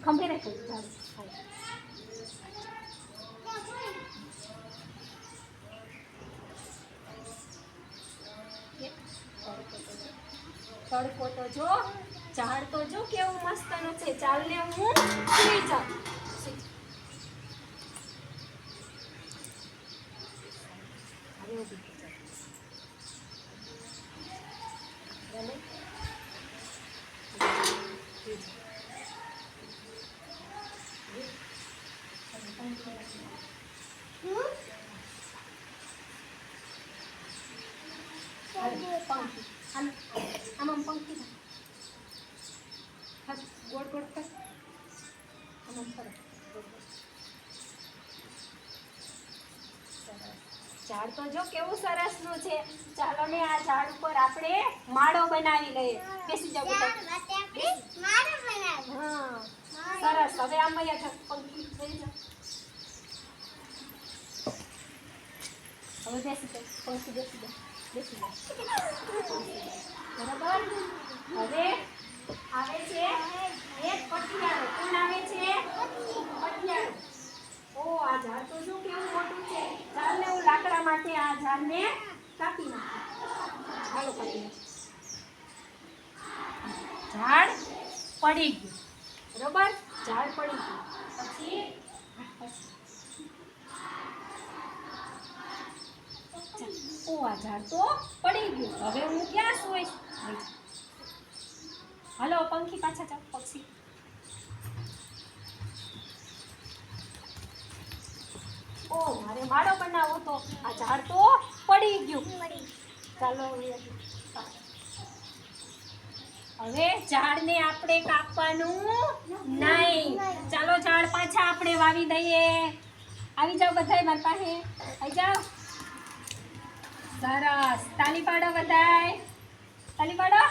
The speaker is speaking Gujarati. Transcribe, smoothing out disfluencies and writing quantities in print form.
ખંભે રાખો ઝાડુ. તડકો તો જો, ઝાડ તો જો કેવું મસ્તનું છે. ચાલ ને હું સુઈ જાઉં. હવે ઊભી થઈ જાઉં. ભલે. આમાં પંખી ગોળ ગોળ કર. આમાં સરસ ઝાડ તો જો કેવું સરસનું છે. ચાલો ને આ ઝાડ ઉપર આપણે માળો બનાવી લઈએ. બેસી જાવ બેટા. હા સરસ. હવે આમ અહીંયા પંખી થઈ જાવ. હવે બેસી જાવ. પંખી બેસી જાવ. બેસી જાવ. બરાબર. હવે આવે છે એક પટિયાળો. કોણ આવે છે? પટિયાળો. ઓ આ ઝાડ તો જો કેવું મોટું છે. ચાલ ને હું લાકડા માટે આ ઝાડને કાપી નાખું. ચાલો કાપી નાખું. ઝાડ પડી ગયું. બરોબર. ઝાડ પડી ગયું પછી ઓ આ ઝાડ તો પડી ગયું. હવે હું ક્યાં સોઈશ? હાલો પંખી પાછા જાવ. પક્ષી ઓ મારે માળો બનાવવો તો આ ઝાડ તો પડી ગયું. ચાલો હવે ઝાડને આપણે કાપવાનું નહીં. ચાલો ઝાડ પાછા આપણે વાવી દઈએ. આવી જાઓ બધાય મારી પાસે. આવી જાઓ. સરસ. તાલી પાડો બધાય. તાલી પાડો.